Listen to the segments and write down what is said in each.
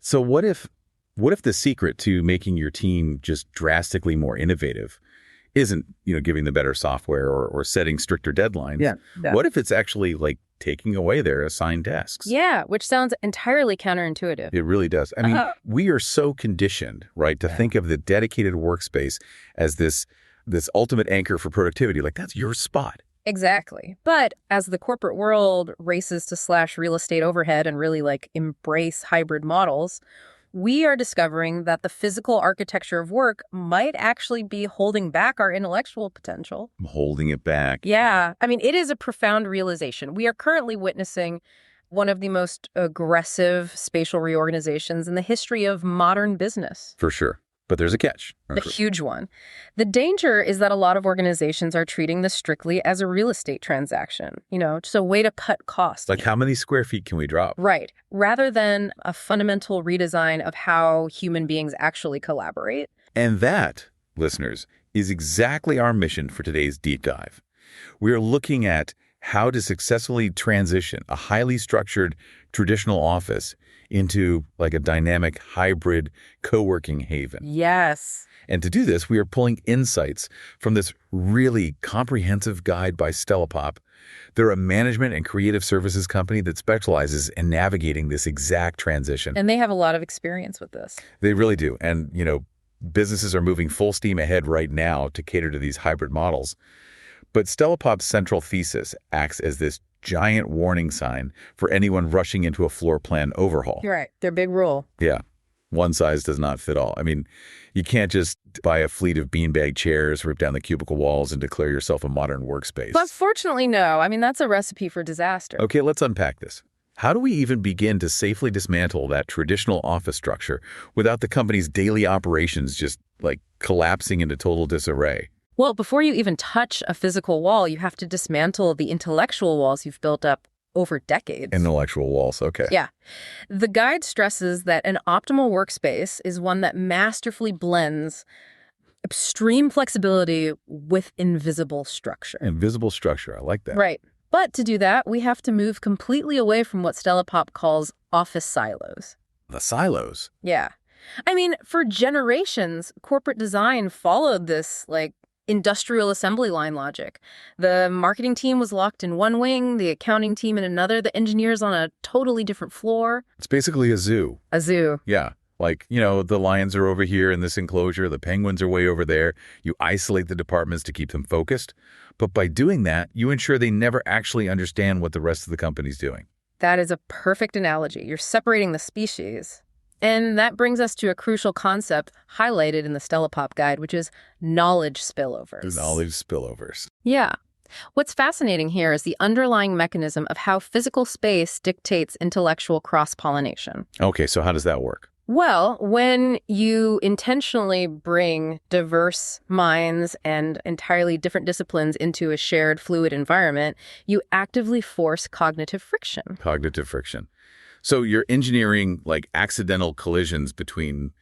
So what if the secret to making your team just drastically more innovative isn't, giving them better software or setting stricter deadlines? Yeah. What if it's actually like taking away their assigned tasks? Yeah, which sounds entirely counterintuitive. It really does. I mean, we are so conditioned, right, to think of the dedicated workspace as this ultimate anchor for productivity. Like, that's your spot. Exactly. But as the corporate world races to slash real estate overhead and really embrace hybrid models, we are discovering that the physical architecture of work might actually be holding back our intellectual potential. I'm holding it back. Yeah. I mean, it is a profound realization. We are currently witnessing one of the most aggressive spatial reorganizations in the history of modern business. For sure. But there's a catch. A huge one. The danger is that a lot of organizations are treating this strictly as a real estate transaction, just a way to cut costs. Like, how many square feet can we drop? Right. Rather than a fundamental redesign of how human beings actually collaborate. And that, listeners, is exactly our mission for today's deep dive. We are looking at how to successfully transition a highly structured traditional office into like a dynamic hybrid co-working haven. Yes. And to do this, we are pulling insights from this really comprehensive guide by Stellapop. They're a management and creative services company that specializes in navigating this exact transition. And they have a lot of experience with this. They really do. And, businesses are moving full steam ahead right now to cater to these hybrid models. But Stellapop's central thesis acts as this giant warning sign for anyone rushing into a floor plan overhaul. You're right. Their big rule. Yeah. One size does not fit all. I mean, you can't just buy a fleet of beanbag chairs, rip down the cubicle walls, and declare yourself a modern workspace. But fortunately, no. I mean, that's a recipe for disaster. Okay, let's unpack this. How do we even begin to safely dismantle that traditional office structure without the company's daily operations just, collapsing into total disarray? Well, before you even touch a physical wall, you have to dismantle the intellectual walls you've built up over decades. Intellectual walls, okay. Yeah. The guide stresses that an optimal workspace is one that masterfully blends extreme flexibility with invisible structure. Invisible structure, I like that. Right. But to do that, we have to move completely away from what Stellapop calls office silos. The silos? Yeah. I mean, for generations, corporate design followed this, industrial assembly line logic. The marketing team was locked in one wing, the accounting team in another, the engineers on a totally different floor. It's basically a zoo. A zoo. Yeah. The lions are over here in this enclosure, the penguins are way over there. You isolate the departments to keep them focused. But by doing that, you ensure they never actually understand what the rest of the company's doing. That is a perfect analogy. You're separating the species. And that brings us to a crucial concept highlighted in the Stellapop guide, which is knowledge spillovers. Knowledge spillovers. Yeah. What's fascinating here is the underlying mechanism of how physical space dictates intellectual cross-pollination. Okay, so how does that work? Well, when you intentionally bring diverse minds and entirely different disciplines into a shared fluid environment, you actively force cognitive friction. Cognitive friction. So you're engineering accidental collisions between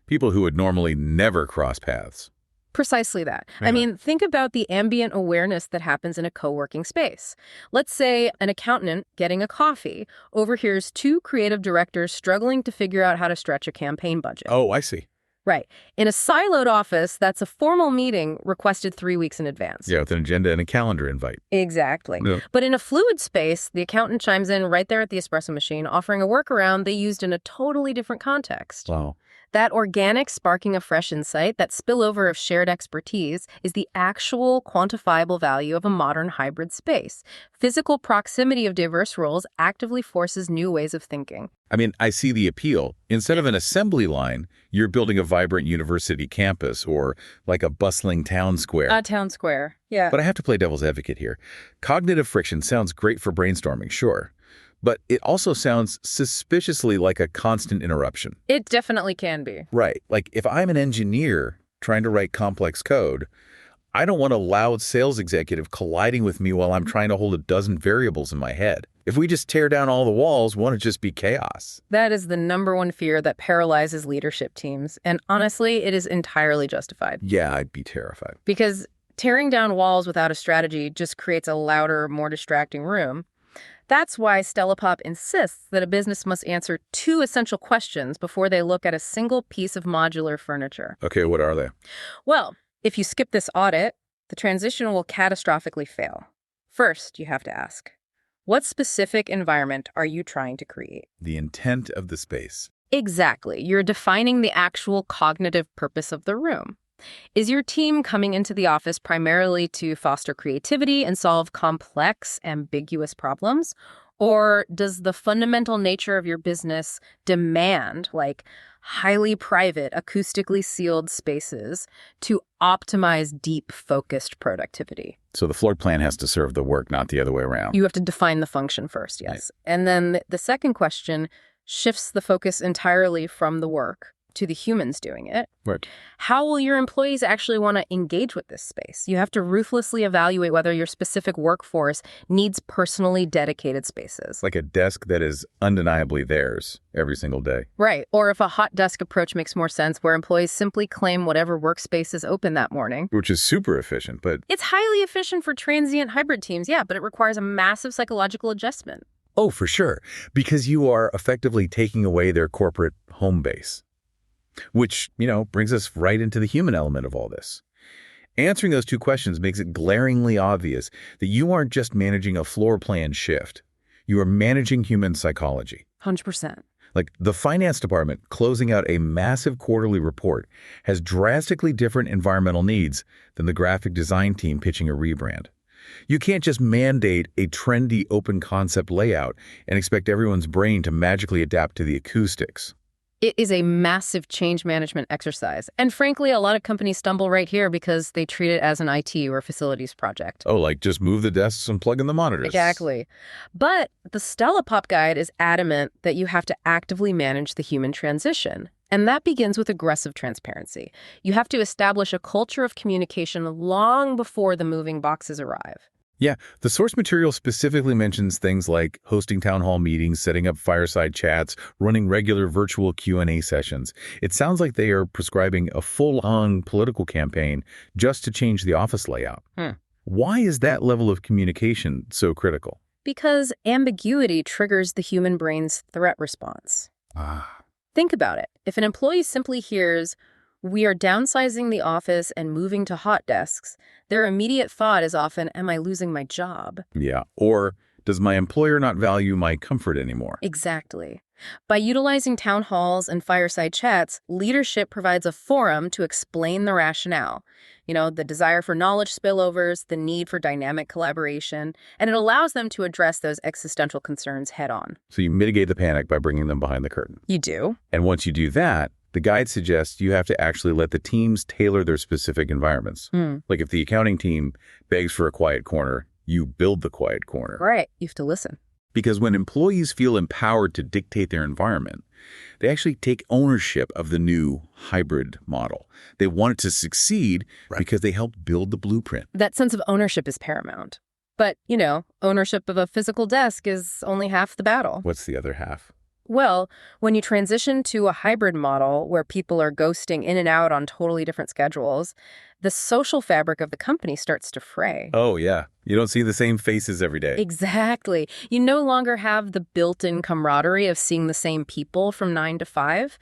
people who would normally never cross paths. Precisely that. Yeah. I mean, think about the ambient awareness that happens in a co-working space. Let's say an accountant getting a coffee overhears two creative directors struggling to figure out how to stretch a campaign budget. Oh, I see. Right. In a siloed office, that's a formal meeting requested 3 weeks in advance. Yeah, with an agenda and a calendar invite. Exactly. Yeah. But in a fluid space, the accountant chimes in right there at the espresso machine, offering a workaround they used in a totally different context. Wow. That organic sparking of fresh insight, that spillover of shared expertise, is the actual quantifiable value of a modern hybrid space. Physical proximity of diverse roles actively forces new ways of thinking. I mean, I see the appeal. Instead of an assembly line, you're building a vibrant university campus or a bustling town square. A town square, yeah. But I have to play devil's advocate here. Cognitive friction sounds great for brainstorming, sure. But it also sounds suspiciously like a constant interruption. It definitely can be. Right. If I'm an engineer trying to write complex code, I don't want a loud sales executive colliding with me while I'm trying to hold a dozen variables in my head. If we just tear down all the walls, won't it just be chaos? That is the number one fear that paralyzes leadership teams. And honestly, it is entirely justified. Yeah, I'd be terrified. Because tearing down walls without a strategy just creates a louder, more distracting room. That's why Stella Pop insists that a business must answer 2 essential questions before they look at a single piece of modular furniture. Okay, what are they? Well, if you skip this audit, the transition will catastrophically fail. First, you have to ask, what specific environment are you trying to create? The intent of the space. Exactly. You're defining the actual cognitive purpose of the room. Is your team coming into the office primarily to foster creativity and solve complex, ambiguous problems? Or does the fundamental nature of your business demand, like, highly private, acoustically sealed spaces to optimize deep, focused productivity? So the floor plan has to serve the work, not the other way around. You have to define the function first, yes. Right. And then the second question shifts the focus entirely from the work to the humans doing it. Right. How will your employees actually want to engage with this space? You have to ruthlessly evaluate whether your specific workforce needs personally dedicated spaces. Like a desk that is undeniably theirs every single day. Right. Or if a hot desk approach makes more sense, where employees simply claim whatever workspace is open that morning. Which is super efficient, but... It's highly efficient for transient hybrid teams, yeah, but it requires a massive psychological adjustment. Oh, for sure. Because you are effectively taking away their corporate home base. Which, brings us right into the human element of all this. Answering those 2 questions makes it glaringly obvious that you aren't just managing a floor plan shift. You are managing human psychology. 100%. Like the finance department closing out a massive quarterly report has drastically different environmental needs than the graphic design team pitching a rebrand. You can't just mandate a trendy open concept layout and expect everyone's brain to magically adapt to the acoustics. It is a massive change management exercise. And frankly, a lot of companies stumble right here because they treat it as an IT or facilities project. Oh, like just move the desks and plug in the monitors. Exactly. But the Stella Pop Guide is adamant that you have to actively manage the human transition. And that begins with aggressive transparency. You have to establish a culture of communication long before the moving boxes arrive. Yeah, the source material specifically mentions things like hosting town hall meetings, setting up fireside chats, running regular virtual Q&A sessions. It sounds like they are prescribing a full-on political campaign just to change the office layout. Why is that level of communication so critical? Because ambiguity triggers the human brain's threat response. Think about it. If an employee simply hears, "We are downsizing the office and moving to hot desks," their immediate thought is often, "Am I losing my job?" Yeah, or does my employer not value my comfort anymore? Exactly. By utilizing town halls and fireside chats, leadership provides a forum to explain the rationale. The desire for knowledge spillovers, the need for dynamic collaboration, and it allows them to address those existential concerns head on. So you mitigate the panic by bringing them behind the curtain. You do. And once you do that, the guide suggests you have to actually let the teams tailor their specific environments. Like if the accounting team begs for a quiet corner, you build the quiet corner. Right. You have to listen. Because when employees feel empowered to dictate their environment, they actually take ownership of the new hybrid model. They want it to succeed because they helped build the blueprint. That sense of ownership is paramount. But, ownership of a physical desk is only half the battle. What's the other half? Well, when you transition to a hybrid model where people are ghosting in and out on totally different schedules, the social fabric of the company starts to fray. Oh, yeah. You don't see the same faces every day. Exactly. You no longer have the built-in camaraderie of seeing the same people from 9 to 5.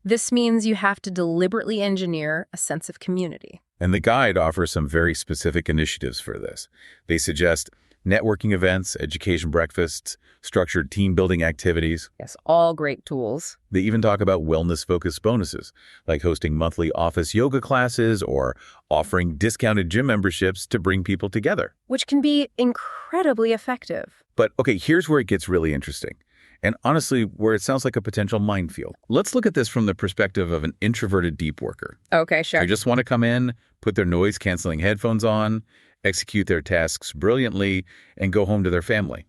This means you have to deliberately engineer a sense of community. And the guide offers some very specific initiatives for this. They suggest networking events, education breakfasts, structured team-building activities. Yes, all great tools. They even talk about wellness-focused bonuses, like hosting monthly office yoga classes or offering discounted gym memberships to bring people together. Which can be incredibly effective. But, okay, here's where it gets really interesting. And honestly, where it sounds like a potential minefield. Let's look at this from the perspective of an introverted deep worker. Okay, sure. They just want to come in, put their noise-canceling headphones on, execute their tasks brilliantly, and go home to their family.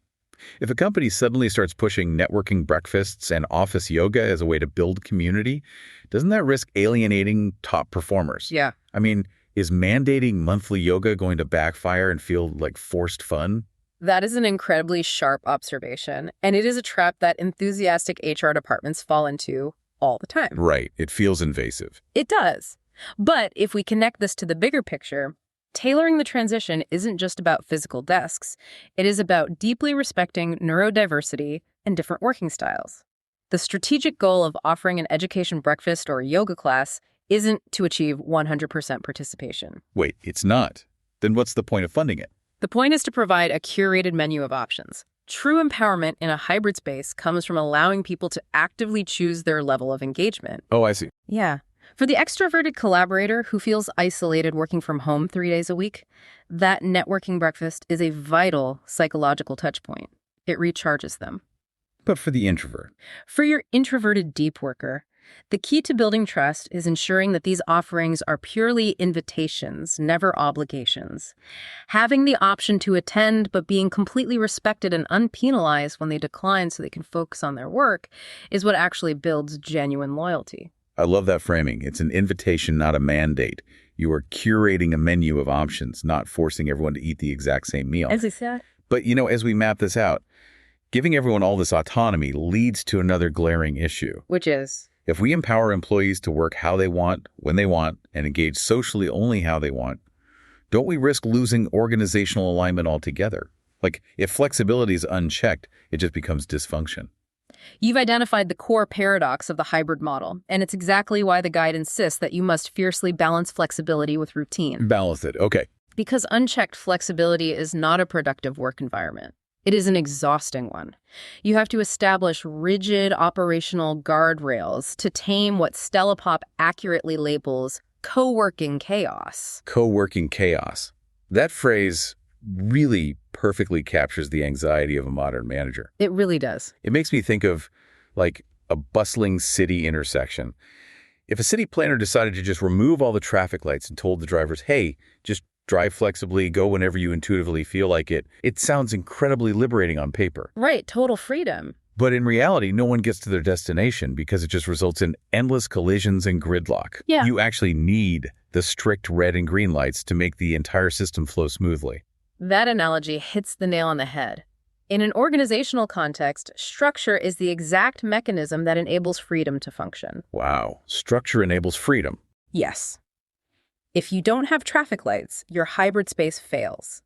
If a company suddenly starts pushing networking breakfasts and office yoga as a way to build community, doesn't that risk alienating top performers? Yeah. I mean, is mandating monthly yoga going to backfire and feel like forced fun? That is an incredibly sharp observation, and it is a trap that enthusiastic HR departments fall into all the time. Right. It feels invasive. It does. But if we connect this to the bigger picture, Tailoring the transition isn't just about physical desks. It is about deeply respecting neurodiversity and different working styles. The strategic goal of offering an education breakfast or a yoga class isn't to achieve 100% participation. Wait, it's not. Then what's the point of funding it? The point is to provide a curated menu of options. True empowerment in a hybrid space comes from allowing people to actively choose their level of engagement. Oh, I see. Yeah. For the extroverted collaborator who feels isolated working from home 3 days a week, that networking breakfast is a vital psychological touchpoint. It recharges them. But for the introvert? For your introverted deep worker, the key to building trust is ensuring that these offerings are purely invitations, never obligations. Having the option to attend but being completely respected and unpenalized when they decline so they can focus on their work is what actually builds genuine loyalty. I love that framing. It's an invitation, not a mandate. You are curating a menu of options, not forcing everyone to eat the exact same meal. As I said. But, as we map this out, giving everyone all this autonomy leads to another glaring issue. Which is? If we empower employees to work how they want, when they want, and engage socially only how they want, don't we risk losing organizational alignment altogether? Like, if flexibility is unchecked, it just becomes dysfunction. You've identified the core paradox of the hybrid model, and it's exactly why the guide insists that you must fiercely balance flexibility with routine. Balance it, okay. Because unchecked flexibility is not a productive work environment. It is an exhausting one. You have to establish rigid operational guardrails to tame what Stella Pop accurately labels coworking chaos. Coworking chaos. That phrase really perfectly captures the anxiety of a modern manager. It really does. It makes me think of, like, a bustling city intersection. If a city planner decided to just remove all the traffic lights and told the drivers, hey, just drive flexibly, go whenever you intuitively feel like it, it sounds incredibly liberating on paper. Right, total freedom. But in reality, no one gets to their destination because it just results in endless collisions and gridlock. Yeah. You actually need the strict red and green lights to make the entire system flow smoothly. That analogy hits the nail on the head. In an organizational context, structure is the exact mechanism that enables freedom to function. Wow. Structure enables freedom. Yes. If you don't have traffic lights, your hybrid space fails.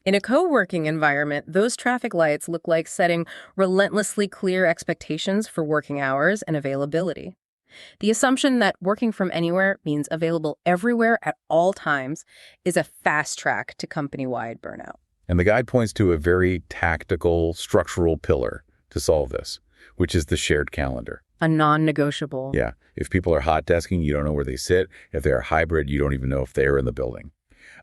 In a co-working environment, those traffic lights look like setting relentlessly clear expectations for working hours and availability. The assumption that working from anywhere means available everywhere at all times is a fast track to company-wide burnout. And the guide points to a very tactical, structural pillar to solve this, which is the shared calendar. A non-negotiable. Yeah. If people are hot desking, you don't know where they sit. If they're hybrid, you don't even know if they're in the building.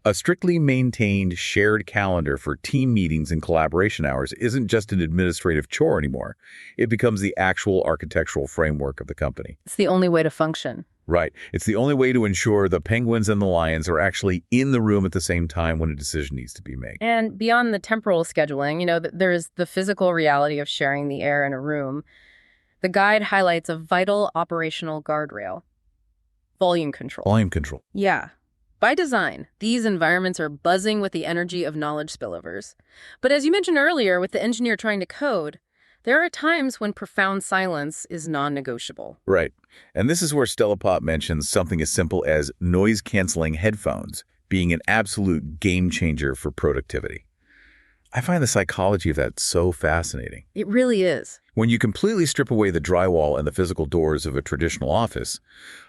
A strictly maintained shared calendar for team meetings and collaboration hours isn't just an administrative chore anymore. It becomes the actual architectural framework of the company. It's the only way to function. Right. It's the only way to ensure the penguins and the lions are actually in the room at the same time when a decision needs to be made. And beyond the temporal scheduling, there is the physical reality of sharing the air in a room. The guide highlights a vital operational guardrail: volume control. Volume control. Yeah. By design, these environments are buzzing with the energy of knowledge spillovers. But as you mentioned earlier, with the engineer trying to code, there are times when profound silence is non-negotiable. Right. And this is where Stella Pop mentions something as simple as noise-canceling headphones being an absolute game changer for productivity. I find the psychology of that so fascinating. It really is. When you completely strip away the drywall and the physical doors of a traditional office,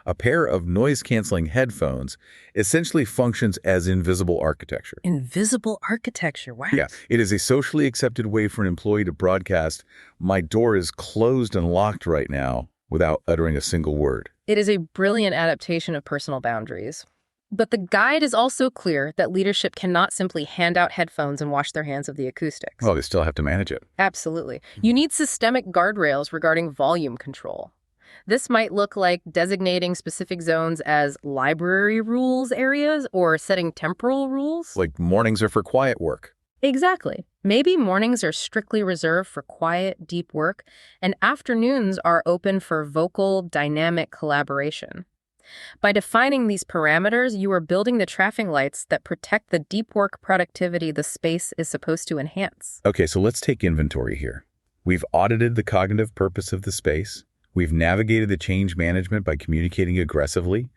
a pair of noise-canceling headphones essentially functions as invisible architecture. Invisible architecture, wow. Yeah, it is a socially accepted way for an employee to broadcast, my door is closed and locked right now, without uttering a single word. It is a brilliant adaptation of personal boundaries. But the guide is also clear that leadership cannot simply hand out headphones and wash their hands of the acoustics. Well, they still have to manage it. Absolutely. You need systemic guardrails regarding volume control. This might look like designating specific zones as library rules areas or setting temporal rules. Like mornings are for quiet work. Exactly. Maybe mornings are strictly reserved for quiet, deep work, and afternoons are open for vocal, dynamic collaboration. By defining these parameters, you are building the traffic lights that protect the deep work productivity the space is supposed to enhance. Okay, so let's take inventory here. We've audited the cognitive purpose of the space. We've navigated the change management by communicating aggressively.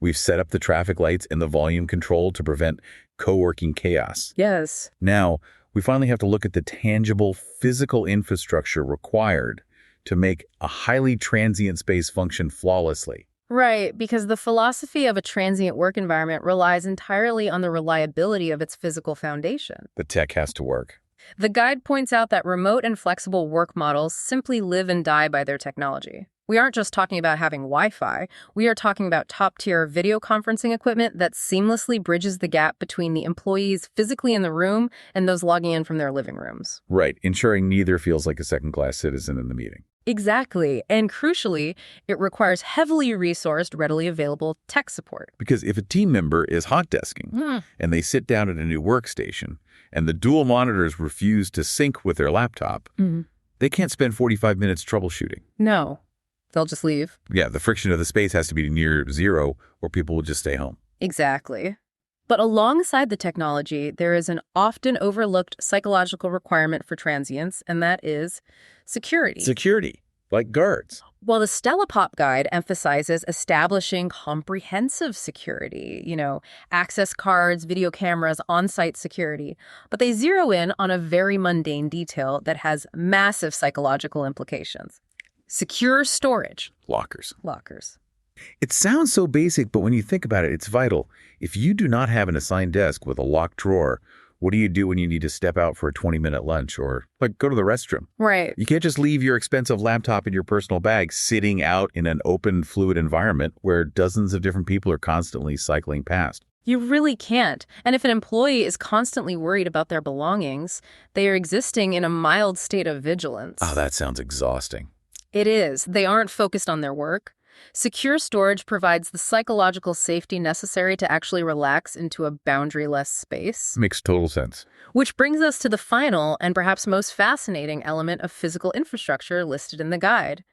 We've set up the traffic lights and the volume control to prevent coworking chaos. Yes. Now, we finally have to look at the tangible physical infrastructure required to make a highly transient space function flawlessly. Right, because the philosophy of a transient work environment relies entirely on the reliability of its physical foundation. The tech has to work. The guide points out that remote and flexible work models simply live and die by their technology. We aren't just talking about having Wi-Fi. We are talking about top-tier video conferencing equipment that seamlessly bridges the gap between the employees physically in the room and those logging in from their living rooms. Right, ensuring neither feels like a second-class citizen in the meeting. Exactly. And crucially, it requires heavily resourced, readily available tech support. Because if a team member is hot desking and they sit down at a new workstation and the dual monitors refuse to sync with their laptop, they can't spend 45 minutes troubleshooting. No, they'll just leave. Yeah, the friction of the space has to be near zero or people will just stay home. Exactly. But alongside the technology, there is an often overlooked psychological requirement for transients, and that is security. Security, like guards. Well, the Stella Pop Guide emphasizes establishing comprehensive security, access cards, video cameras, on-site security. But they zero in on a very mundane detail that has massive psychological implications. Secure storage. Lockers. Lockers. It sounds so basic, but when you think about it, it's vital. If you do not have an assigned desk with a locked drawer, what do you do when you need to step out for a 20-minute lunch or, go to the restroom? Right. You can't just leave your expensive laptop in your personal bag sitting out in an open, fluid environment where dozens of different people are constantly cycling past. You really can't. And if an employee is constantly worried about their belongings, they are existing in a mild state of vigilance. Oh, that sounds exhausting. It is. They aren't focused on their work. Secure storage provides the psychological safety necessary to actually relax into a boundary-less space. Makes total sense. Which brings us to the final and perhaps most fascinating element of physical infrastructure listed in the guide: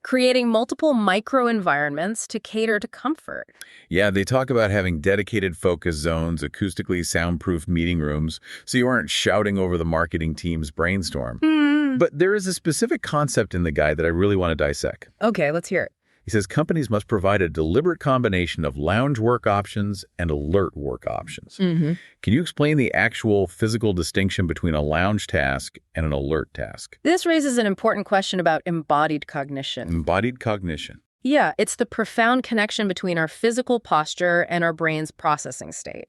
creating multiple micro-environments to cater to comfort. Yeah, they talk about having dedicated focus zones, acoustically soundproof meeting rooms, so you aren't shouting over the marketing team's brainstorm. But there is a specific concept in the guide that I really want to dissect. Okay, let's hear it. He says companies must provide a deliberate combination of lounge work options and alert work options. Can you explain the actual physical distinction between a lounge task and an alert task? This raises an important question about embodied cognition. Embodied cognition. Yeah, it's the profound connection between our physical posture and our brain's processing state.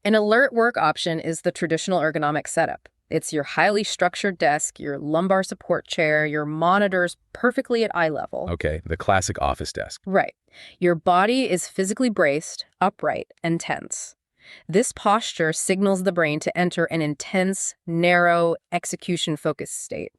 An alert work option is the traditional ergonomic setup. It's your highly structured desk, your lumbar support chair, your monitors perfectly at eye level. Okay, the classic office desk. Right. Your body is physically braced, upright, and tense. This posture signals the brain to enter an intense, narrow, execution-focused state.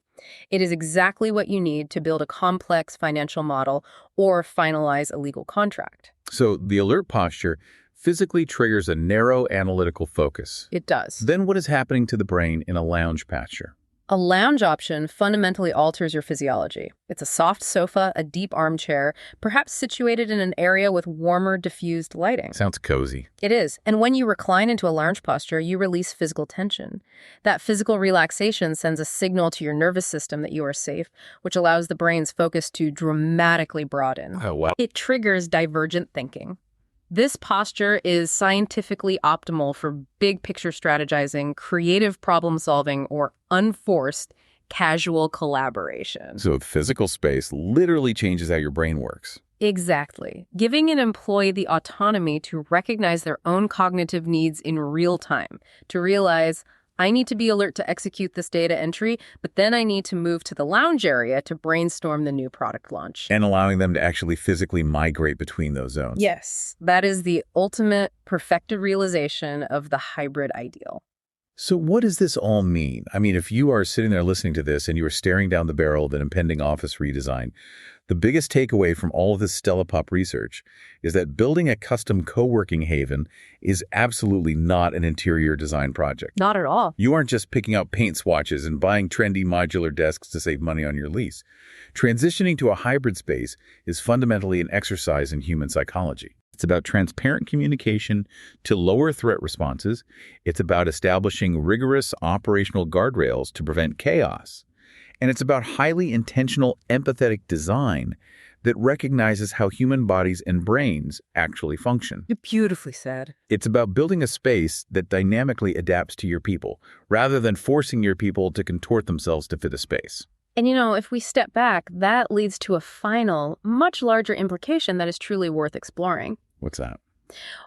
It is exactly what you need to build a complex financial model or finalize a legal contract. So the alert posture physically triggers a narrow analytical focus. It does. Then what is happening to the brain in a lounge posture? A lounge option fundamentally alters your physiology. It's a soft sofa, a deep armchair, perhaps situated in an area with warmer, diffused lighting. Sounds cozy. It is. And when you recline into a lounge posture, you release physical tension. That physical relaxation sends a signal to your nervous system that you are safe, which allows the brain's focus to dramatically broaden. Oh, wow. It triggers divergent thinking. This posture is scientifically optimal for big picture strategizing, creative problem solving, or unforced casual collaboration. So physical space literally changes how your brain works. Exactly. Giving an employee the autonomy to recognize their own cognitive needs in real time, to realize, I need to be alert to execute this data entry, but then I need to move to the lounge area to brainstorm the new product launch. And allowing them to actually physically migrate between those zones. Yes, that is the ultimate perfected realization of the hybrid ideal. So what does this all mean? I mean, if you are sitting there listening to this and you are staring down the barrel of an impending office redesign, the biggest takeaway from all of this Stella Pop research is that building a custom co-working haven is absolutely not an interior design project. Not at all. You aren't just picking out paint swatches and buying trendy modular desks to save money on your lease. Transitioning to a hybrid space is fundamentally an exercise in human psychology. It's about transparent communication to lower threat responses. It's about establishing rigorous operational guardrails to prevent chaos. And it's about highly intentional, empathetic design that recognizes how human bodies and brains actually function. Beautifully said. It's about building a space that dynamically adapts to your people, rather than forcing your people to contort themselves to fit a space. And if we step back, that leads to a final, much larger implication that is truly worth exploring. What's that?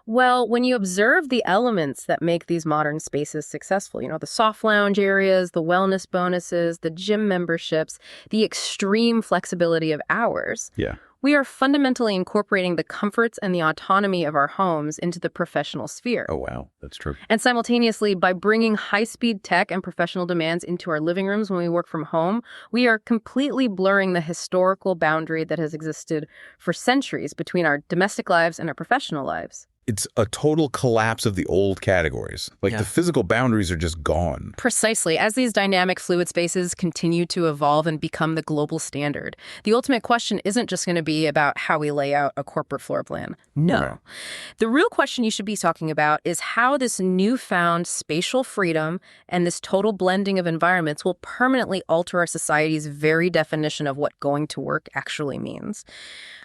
Well, when you observe the elements that make these modern spaces successful, the soft lounge areas, the wellness bonuses, the gym memberships, the extreme flexibility of hours, Yeah. we are fundamentally incorporating the comforts and the autonomy of our homes into the professional sphere. Oh, wow. That's true. And simultaneously, by bringing high-speed tech and professional demands into our living rooms when we work from home, we are completely blurring the historical boundary that has existed for centuries between our domestic lives and our professional lives. It's a total collapse of the old categories. The physical boundaries are just gone. Precisely. As these dynamic fluid spaces continue to evolve and become the global standard, the ultimate question isn't just going to be about how we lay out a corporate floor plan. No. Right. The real question you should be talking about is how this newfound spatial freedom and this total blending of environments will permanently alter our society's very definition of what going to work actually means.